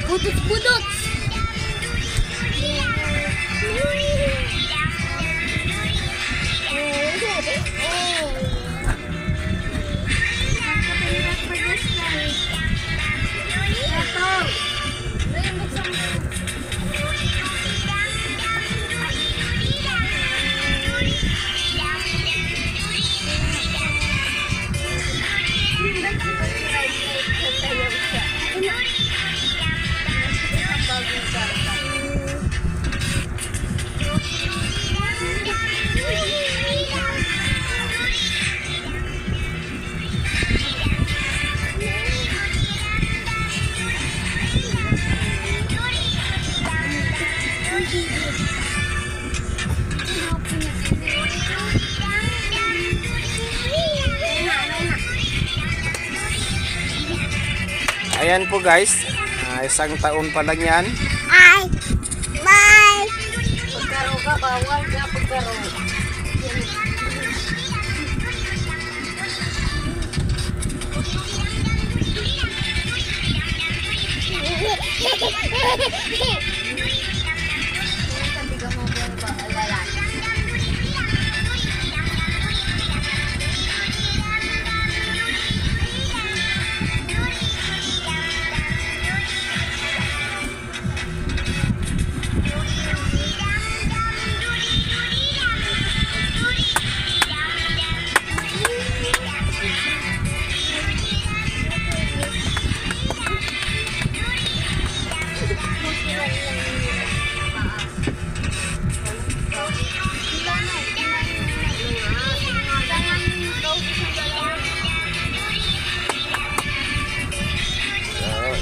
Budut-budut. Ayan po guys, isang taon pa lang yan. Ay! Bye! Pagkaro ka, bawal ka pagkaro.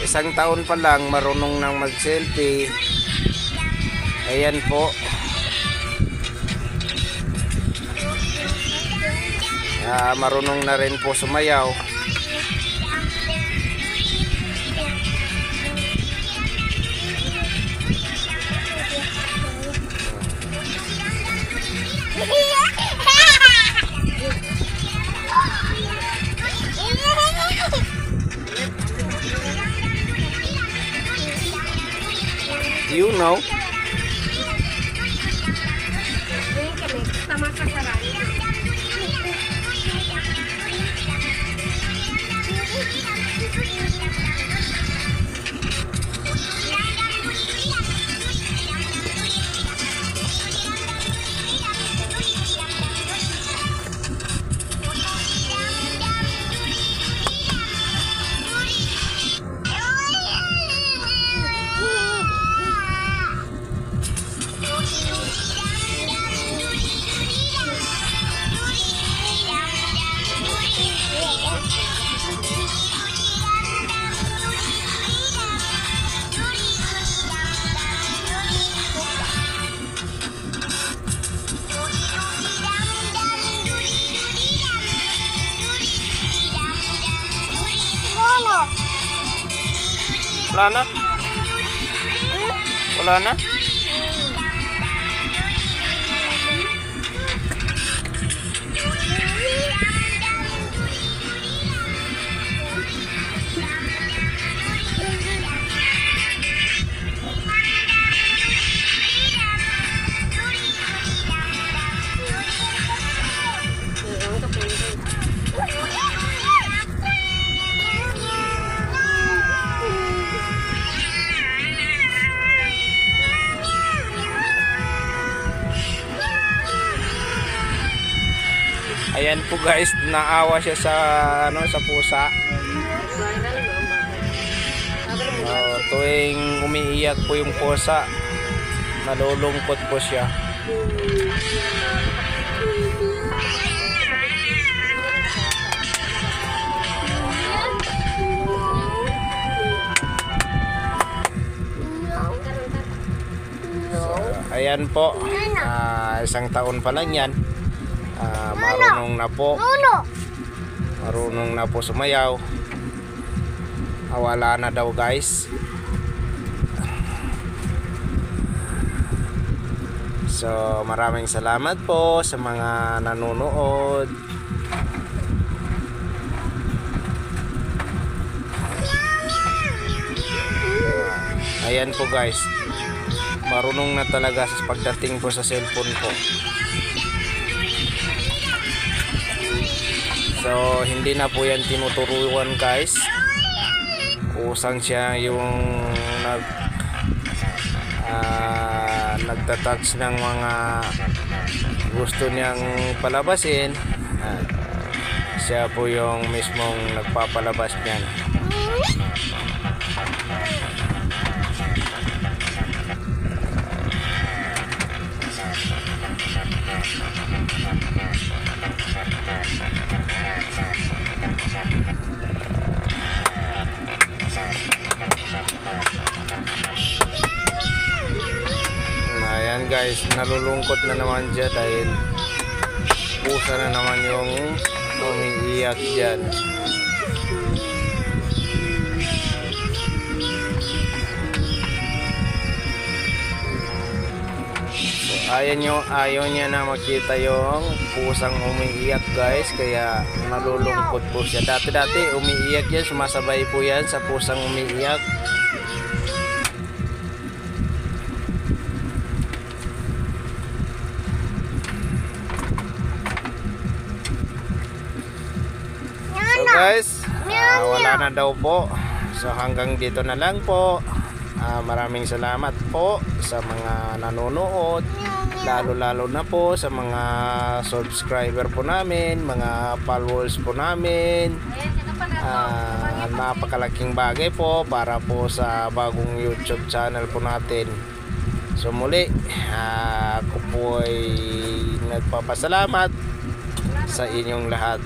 Isang taon pa lang marunong nang mag-selfie. Ayan po. Marunong na rin po sumayaw. You know. Wala na? Wala na? Ayan po guys, naawa siya sa sa pusa. Tuwing umiiyak po yung pusa, nalulungkot po siya. ayan po, isang taon pa lang yan. Marunong na po. Marunong na po sumayaw. Wala na daw guys. So maraming salamat po sa mga nanonood. Ayan po guys, marunong na talaga sa pagdating po sa cellphone po. So hindi na po yan tinuturuan guys. Kusang siya yung nagtatouch ng mga gusto niyang palabasin. Siya po yung mismong nagpapalabas niyan. Ayan guys, nalulungkot na naman siya dahil pusa na naman yung umiiyak dyan. So, ayaw niya na makita yung pusang umiiyak guys, kaya nalulungkot po siya. Dati umiiyak yan, sumasabay po yan sa pusang umiiyak. So guys, wala na daw po. So hanggang dito na lang po. Maraming salamat po sa mga nanonood, lalo na po sa mga subscriber po namin, mga followers po namin. Napakalaking bagay po para po sa bagong YouTube channel po natin. So muli, ako po ay nagpapasalamat sa inyong lahat.